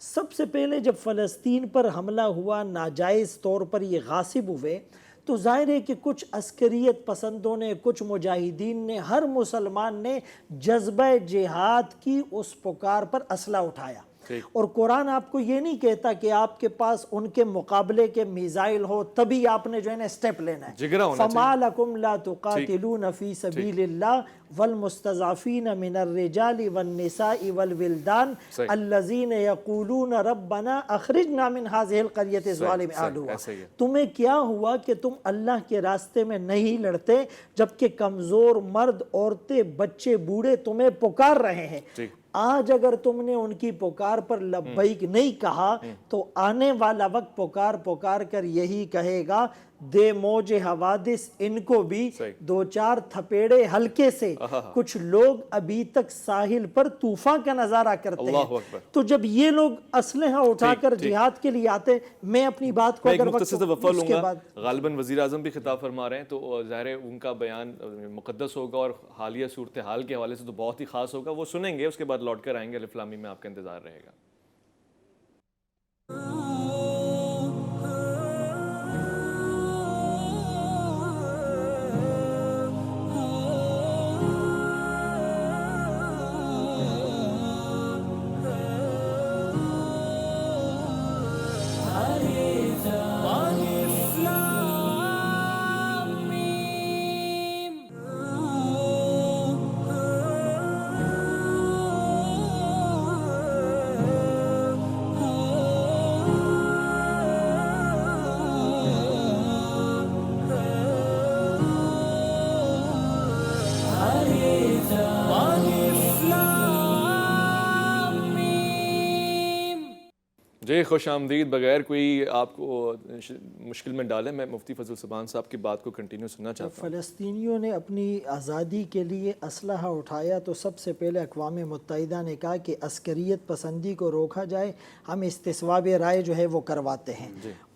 سب سے پہلے جب فلسطین پر حملہ ہوا، ناجائز طور پر یہ غاصب ہوئے، تو ظاہر ہے کہ کچھ عسکریت پسندوں نے، کچھ مجاہدین نے، ہر مسلمان نے جذبہ جہاد کی اس پکار پر اسلحہ اٹھایا. اور قرآن آپ کو یہ نہیں کہتا کہ آپ کے پاس ان کے مقابلے کے میزائل ہو تبھی آپ نے جو ہے نا سٹیپ لینا ہے. فَمَا لَكُمْ لَا تُقَاتِلُونَ فِي سَبِيلِ اللَّهِ وَالْمُسْتَضْعَفِينَ مِنَ الرِّجَالِ وَالنِّسَاءِ وَالْوِلْدَانِ الَّذِينَ يَقُولُونَ رَبَّنَا أَخْرِجْنَا مِنْ هَذِهِ الْقَرْيَةِ الظَّالِمِ أَهْلُهَا. تمہیں کیا ہوا کہ تم اللہ کے راستے میں نہیں لڑتے جبکہ کمزور مرد، عورتیں، بچے، بوڑھے تمہیں پکار رہے ہیں. آج اگر تم نے ان کی پکار پر لبیک نہیں کہا تو آنے والا وقت پکار کر یہی کہے گا دے موج حوادث ان کو بھی 2-4 تھپیڑے ہلکے سے. کچھ لوگ ابھی تک ساحل پر طوفان کا نظارہ کرتے ہیں. تو جب یہ لوگ اسلحہ اٹھا کر جہاد کے لیے آتے، میں اپنی بات کو اگر مختصر سے وقفہ لوں گا. غالباً وزیر اعظم بھی خطاب فرما رہے ہیں تو ظاہر ہے ان کا بیان مقدس ہوگا اور حالیہ صورتحال کے حوالے سے تو بہت ہی خاص ہوگا. وہ سنیں گے، اس کے بعد لوٹ کر آئیں گے. الف لام میم میں آپ کا انتظار رہے گا. جی خوش آمدید. بغیر کوئی آپ کو مشکل میں ڈالے میں مفتی فضل سبحان صاحب کی بات کو کنٹینیو سننا چاہتا ہوں. فلسطینیوں نے اپنی آزادی کے لیے اسلحہ اٹھایا تو سب سے پہلے اقوام متحدہ نے کہا کہ عسکریت پسندی کو روکا جائے، ہم استصواب رائے جو ہے وہ کرواتے ہیں.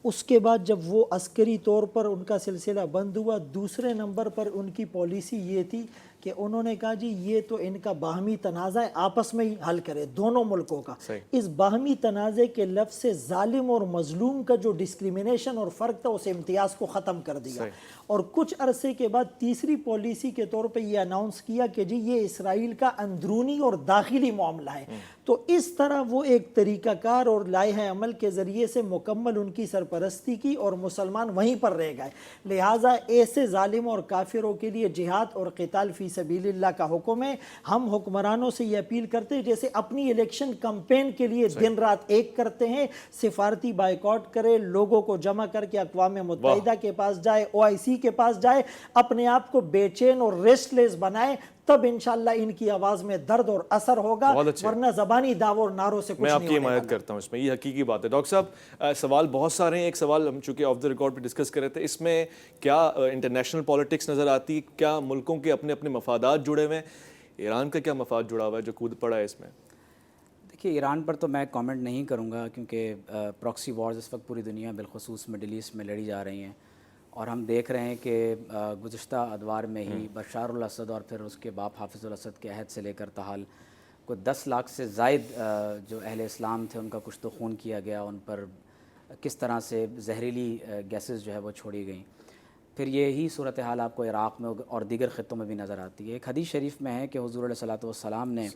اس کے بعد جب وہ عسکری طور پر ان کا سلسلہ بند ہوا، دوسرے نمبر پر ان کی پالیسی یہ تھی کہ انہوں نے کہا جی یہ تو ان کا باہمی تنازع آپس میں ہی حل کرے دونوں ملکوں کا. اس باہمی تنازع کے لفظ سے ظالم اور مظلوم کا جو ڈسکریمنیشن اور فرق تھا اس امتیاز کو ختم کر دیا. اور کچھ عرصے کے بعد تیسری پالیسی کے طور پہ یہ اناؤنس کیا کہ جی یہ اسرائیل کا اندرونی اور داخلی معاملہ ہے. تو اس طرح وہ ایک طریقہ کار اور لائحہ عمل کے ذریعے سے مکمل ان کی سرپرستی کی اور مسلمان وہیں پر رہ گئے. لہٰذا ایسے ظالم اور کافروں کے لیے جہاد اور قتال فی سبیل اللہ کا حکم ہے. ہم حکمرانوں سے یہ اپیل کرتے ہیں جیسے اپنی الیکشن کمپین کے لیے دن رات ایک کرتے ہیں، سفارتی بائیکاٹ کرے، لوگوں کو جمع کر کے اقوام متحدہ کے پاس جائے، OIC کے پاس جائے، اپنے آپ کو بے چین اور ریسٹ لیس بنائے تب انشاءاللہ ان کی آواز میں درد اور اثر ہوگا، بہت اچھے۔ ورنہ زبانی دعو اور نعروں سے کچھ میں آپ نہیں کی ہونے حمایت والا۔ کرتا ہوں اس میں، یہ حقیقی بات ہے۔ ڈاکٹر صاحب سوال بہت سارے ہیں، ایک سوال ہم چونکہ آف دا ریکارڈ پہ ڈسکس کر رہے تھے، اس میں کیا انٹرنیشنل پالیٹکس نظر آتی، کیا ملکوں کے اپنے اپنے مفادات جڑے ہوئے ہیں؟ ایران کا کیا مفاد جڑا ہوا ہے جو کود پڑا ہے اس میں؟ دیکھیے ایران پر تو میں کامنٹ نہیں کروں گا، کیونکہ پراکسی وارز اس وقت پوری دنیا بالخصوص مڈل ایسٹ میں لڑی جا رہی ہیں، اور ہم دیکھ رہے ہیں کہ گزشتہ ادوار میں ہی بشار الاسد اور پھر اس کے باپ حافظ الاسد کے عہد سے لے کر تاحال کوئی 10 لاکھ سے زائد جو اہل اسلام تھے ان کا کچھ تو خون کیا گیا، ان پر کس طرح سے زہریلی گیسز جو ہے وہ چھوڑی گئیں۔ پھر یہی صورتحال آپ کو عراق میں اور دیگر خطوں میں بھی نظر آتی ہے۔ ایک حدیث شریف میں ہے کہ حضور علیہ الصلوۃ والسلام نے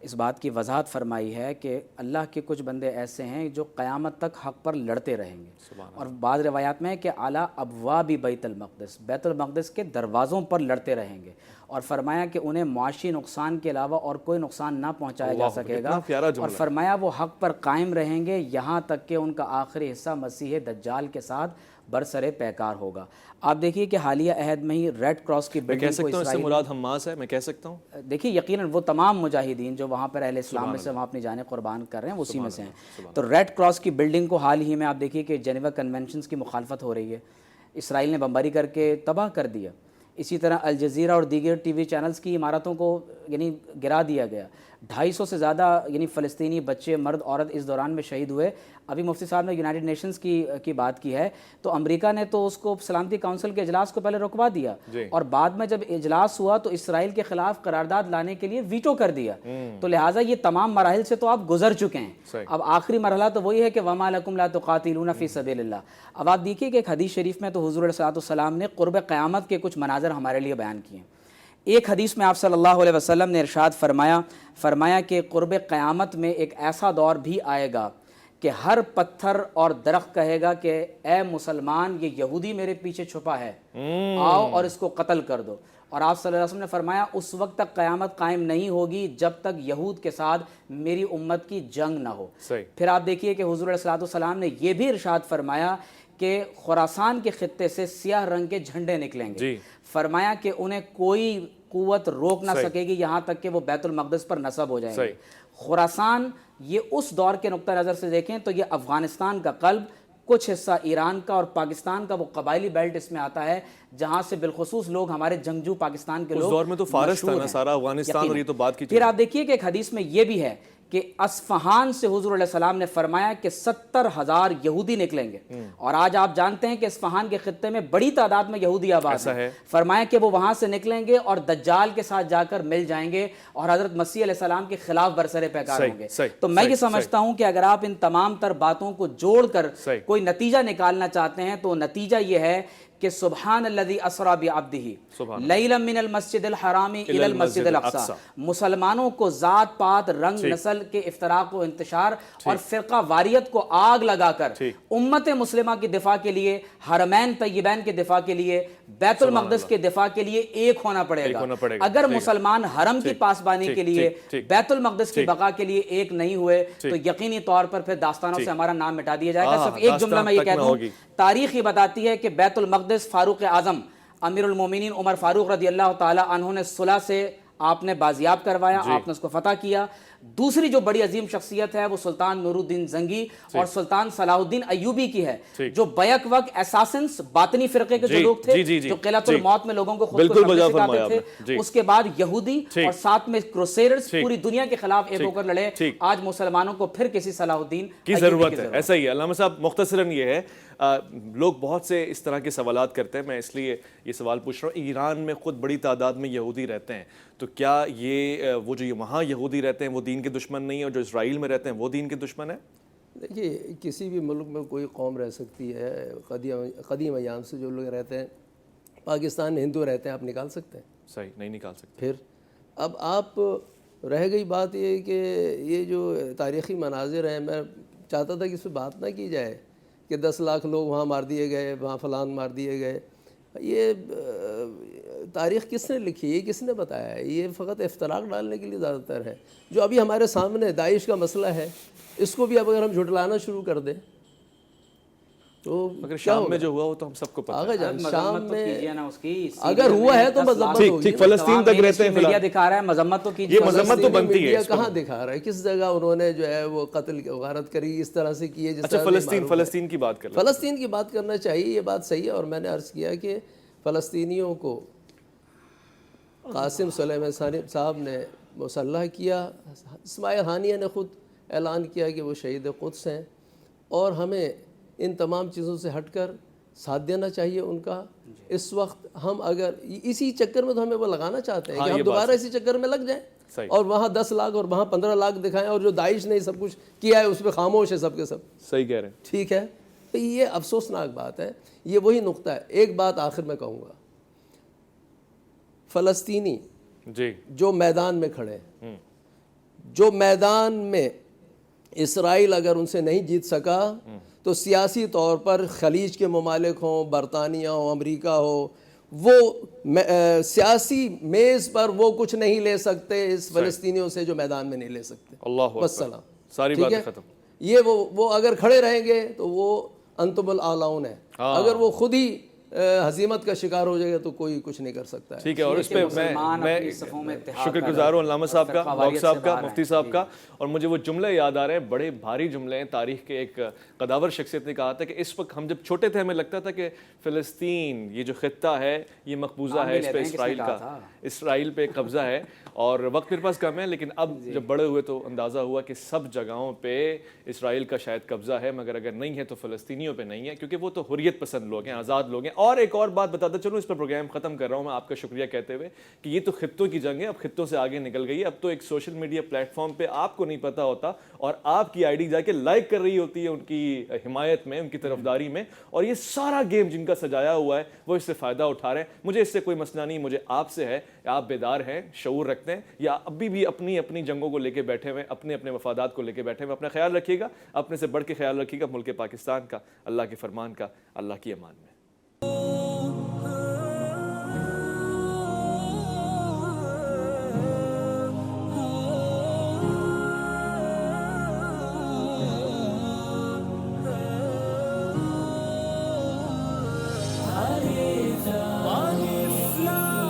اس بات کی وضاحت فرمائی ہے کہ اللہ کے کچھ بندے ایسے ہیں جو قیامت تک حق پر لڑتے رہیں گے، اور بعض روایات میں ہے کہ اعلیٰ ابواب بیت المقدس، بیت المقدس کے دروازوں پر لڑتے رہیں گے، اور فرمایا کہ انہیں معاشی نقصان کے علاوہ اور کوئی نقصان نہ پہنچایا جا سکے گا، اور فرمایا وہ حق پر قائم رہیں گے یہاں تک کہ ان کا آخری حصہ مسیح دجال کے ساتھ برسر پیکار ہوگا۔ آپ دیکھیے کہ حالیہ عہد میں ہی ریڈ کراس کی میں کہہ بلڈنگ کو سکتا ہوں اس سے مراد حماس ہے، میں کہہ سکتا ہوں؟ دیکھیے یقیناً وہ تمام مجاہدین جو وہاں پر اہل اسلام میں سے وہاں اپنی جانیں قربان کر رہے ہیں وہ اسی میں سے ہیں۔ تو ریڈ کراس کی بلڈنگ کو حال ہی میں آپ دیکھیے کہ جنیوا کنونشنز کی مخالفت ہو رہی ہے، اسرائیل نے بمباری کر کے تباہ کر دیا۔ اسی طرح الجزیرہ اور دیگر ٹی وی چینلز کی عمارتوں کو یعنی گرا دیا گیا۔ 250 سے زیادہ یعنی فلسطینی بچے مرد عورت اس دوران میں شہید ہوئے۔ ابھی مفتی صاحب نے یونائٹڈ نیشنز کی بات کی ہے، تو امریکہ نے تو اس کو سلامتی کونسل کے اجلاس کو پہلے رکوا دیا، اور بعد میں جب اجلاس ہوا تو اسرائیل کے خلاف قرارداد لانے کے لیے ویٹو کر دیا۔ تو لہٰذا یہ تمام مراحل سے تو آپ گزر چکے ہیں، اب آخری مرحلہ تو وہی ہے کہ وَمَا لَكُمْ لَا تُقَاتِلُونَ فِي سَبِيلِ اللَّهِ۔ اب آپ دیکھیے کہ ایک حدیث شریف میں تو حضور علیہ السلام نے قرب قیامت کے کچھ مناظر ہمارے لیے بیان کیے ہیں۔ ایک حدیث میں آپ صلی اللہ علیہ وسلم نے ارشاد فرمایا کہ قرب قیامت میں ایک ایسا دور بھی آئے گا کہ ہر پتھر اور درخت کہے گا کہ اے مسلمان یہ یہودی میرے پیچھے چھپا ہے، آؤ اور اس کو قتل کر دو۔ اور آپ صلی اللہ علیہ وسلم نے فرمایا اس وقت تک قیامت قائم نہیں ہوگی جب تک یہود کے ساتھ میری امت کی جنگ نہ ہو۔ پھر آپ دیکھیے کہ حضور علیہ السلام نے یہ بھی ارشاد فرمایا کہ خراسان کے خطے سے سیاہ رنگ کے جھنڈے نکلیں گے، فرمایا کہ انہیں کوئی قوت روک نہ سکے گی یہاں تک کہ وہ بیت المقدس پر نصب ہو جائیں گے۔ خراسان یہ اس دور کے نقطہ نظر سے دیکھیں تو یہ افغانستان کا قلب، کچھ حصہ ایران کا اور پاکستان کا وہ قبائلی بیلٹ اس میں آتا ہے جہاں سے بالخصوص لوگ ہمارے جنگجو پاکستان کے لوگ اس دور میں تو فارس تھا نا سارا افغانستان، اور یہ تو بات کی پھر آپ دیکھیے کہ ایک حدیث میں یہ بھی ہے کہ اصفہان سے حضور علیہ السلام نے فرمایا کہ 70,000 یہودی نکلیں گے، اور آج آپ جانتے ہیں کہ اصفہان کے خطے میں بڑی تعداد میں یہودی آباد ہیں۔ فرمایا کہ وہ وہاں سے نکلیں گے اور دجال کے ساتھ جا کر مل جائیں گے اور حضرت مسیح علیہ السلام کے خلاف برسر پیکار ہوں گے۔ تو میں یہ سمجھتا ہوں کہ اگر آپ ان تمام تر باتوں کو جوڑ کر کوئی نتیجہ نکالنا چاہتے ہیں تو نتیجہ یہ ہے کہ سبحان الذی اسری بعبدہ لیلا من المسجد الحرام الی المسجد الاقصی، مسلمانوں کو ذات پات رنگ نسل کے افتراق و انتشار اور فرقہ واریت کو آگ لگا کر امت مسلمہ کی دفاع کے لیے، حرمین طیبین کے دفاع کے لیے، بیت المقدس کے دفاع کے لیے ایک ہونا پڑے گا۔ اگر مسلمان حرم کی پاسبانی کے لیے، بیت المقدس کی بقا کے لیے ایک نہیں ہوئے تو یقینی طور پر پھر داستانوں سے ہمارا نام مٹا دیا جائے گا۔ صرف ایک جملہ میں یہ کہہ دوں، تاریخ یہ بتاتی ہے کہ بیت المقدس فاروق اعظم امیر المومنین عمر فاروق رضی اللہ تعالی عنہ نے صلح سے آپ نے بازیاب کروایا، آپ نے اس کو فتح کیا۔ دوسری جو بڑی عظیم شخصیت ہے وہ سلطان نور الدین زنگی اور سلطان صلاح الدین ایوبی کی ہے، جو بیک وقت اساسنس باطنی فرقے کے جو لوگ تھے، جو قلعۃ الموت میں لوگوں کو خود کو سکھاتے تھے، اس کے بعد یہودی اور ساتھ میں کروسیڈرز پوری دنیا کے خلاف ایک ہو کر لڑے۔ آج مسلمانوں کو پھر کسی صلاح الدین کی ضرورت ہے۔ ایسا ہی ہے علامہ صاحب، مختصراً یہ ہے لوگ بہت سے اس طرح کے سوالات کرتے ہیں، میں اس لیے یہ سوال پوچھ رہا ہوں، ایران میں خود بڑی تعداد میں یہودی رہتے ہیں، تو کیا یہ وہ جو وہاں یہودی رہتے ہیں وہ دین کے دشمن نہیں ہیں، اور جو اسرائیل میں رہتے ہیں وہ دین کے دشمن ہیں؟ دیکھیے کسی بھی ملک میں کوئی قوم رہ سکتی ہے، قدیم ایام سے جو لوگ رہتے ہیں، پاکستان میں ہندو رہتے ہیں، آپ نکال سکتے ہیں؟ صحیح نہیں نکال سکتے۔ پھر اب آپ رہ گئی بات یہ کہ یہ جو تاریخی مناظر ہیں، میں چاہتا تھا کہ اس پہ بات نہ کی جائے کہ 10 لاکھ لوگ وہاں مار دیے گئے، وہاں فلان مار دیے گئے۔ یہ تاریخ کس نے لکھی ہے، یہ کس نے بتایا ہے؟ یہ فقط افتراق ڈالنے کے لیے زیادہ تر ہے۔ جو ابھی ہمارے سامنے داعش کا مسئلہ ہے، اس کو بھی اب اگر ہم جھٹلانا شروع کر دیں تو مگر شام میں جو ہوا وہ تو ہم سب کو پتہ ہے. آگا جان شام مذمت تو میں کیجیے نا اس کی. اگر ہوا ہے تو مذمت ہوگی. ٹھیک فلسطین تک رہتے ہیں فی میڈیا الحال, دکھا رہا ہے, مذمت تو کیجیے. یہ مذمت تو بنتی ہے. میڈیا کہاں دکھا رہا ہے, کس جگہ انہوں نے جو ہے وہ قتل غارت کری اس طرح سے کی ہے جس اچھا طرح فلسطین کی بات کر لیں. فلسطین کی بات کرنا چاہیے, یہ بات صحیح ہے. اور میں نے عرض کیا کہ فلسطینیوں کو قاسم سلیمانی صاحب نے مسلح کیا, اسماعیل ہانیہ نے خود اعلان کیا کہ وہ شہید قدس ہیں, اور ہمیں ان تمام چیزوں سے ہٹ کر ساتھ دینا چاہیے ان کا. اس وقت ہم اگر اسی چکر میں تو ہمیں وہ لگانا چاہتے ہیں کہ ہم دوبارہ اسی چکر میں لگ جائیں اور وہاں 10 لاکھ اور وہاں 15 لاکھ دکھائیں, اور جو داعش نے سب کچھ کیا ہے اس پہ خاموش ہے سب کے سب. صحیح کہہ رہے ہیں. ٹھیک ہے, تو یہ افسوسناک بات ہے. یہ وہی نقطہ ہے. ایک بات آخر میں کہوں گا, فلسطینی جی جو میدان میں کھڑے ہیں, جو میدان میں اسرائیل اگر ان سے نہیں جیت سکا تو سیاسی طور پر خلیج کے ممالک ہوں, برطانیہ ہو, امریکہ ہو, وہ سیاسی میز پر وہ کچھ نہیں لے سکتے اس فلسطینیوں سے جو میدان میں نہیں لے سکتے. اللہ والسلام. ساری ٹھیک باتیں ہے, ختم. یہ وہ اگر کھڑے رہیں گے تو وہ انتم الاعلون ہے. اگر وہ خود ہی ہزیمت کا شکار ہو جائے گا تو کوئی کچھ نہیں کر سکتا ہے. ٹھیک ہے, اور اس پہ میں شکر گزار ہوں علامہ صاحب کا, باق صاحب کا, مفتی صاحب کا. اور مجھے وہ جملے یاد آ رہے ہیں, بڑے بھاری جملے ہیں. تاریخ کے ایک قداور شخصیت نے کہا تھا کہ اس وقت ہم جب چھوٹے تھے ہمیں لگتا تھا کہ فلسطین یہ جو خطہ ہے یہ مقبوضہ ہے, اس پہ اسرائیل پہ قبضہ ہے, اور وقت میرے پاس کم ہے. لیکن اب جب بڑے ہوئے تو اندازہ ہوا کہ سب جگہوں پہ اسرائیل کا شاید قبضہ ہے, مگر اگر نہیں ہے تو فلسطینیوں پہ نہیں ہے, کیونکہ وہ تو حریت پسند لوگ ہیں, آزاد لوگ ہیں. اور ایک اور بات بتاتا چلوں, اس پر پروگرام ختم کر رہا ہوں میں آپ کا شکریہ کہتے ہوئے کہ یہ تو خطوں کی جنگ ہے, اب خطوں سے آگے نکل گئی ہے. اب تو ایک سوشل میڈیا پلیٹ فارم پہ آپ کو نہیں پتہ ہوتا اور آپ کی آئی ڈی جا کے لائک کر رہی ہوتی ہے ان کی حمایت میں, ان کی طرفداری میں, اور یہ سارا گیم جن کا سجایا ہوا ہے وہ اس سے فائدہ اٹھا رہے ہیں. مجھے اس سے کوئی مسئلہ نہیں, مجھے آپ سے ہے. آپ بیدار ہیں, شعور رکھتے ہیں, یا ابھی بھی اپنی اپنی جنگوں کو لے کے بیٹھے ہوئے, اپنے اپنے مفادات کو لے کے بیٹھے ہوئے. اپنا خیال رکھیے گا, اپنے سے بڑھ کے خیال رکھیے گا ملک پاکستان کا, اللہ کے فرمان کا, اللہ کی امان میں. Alif Lam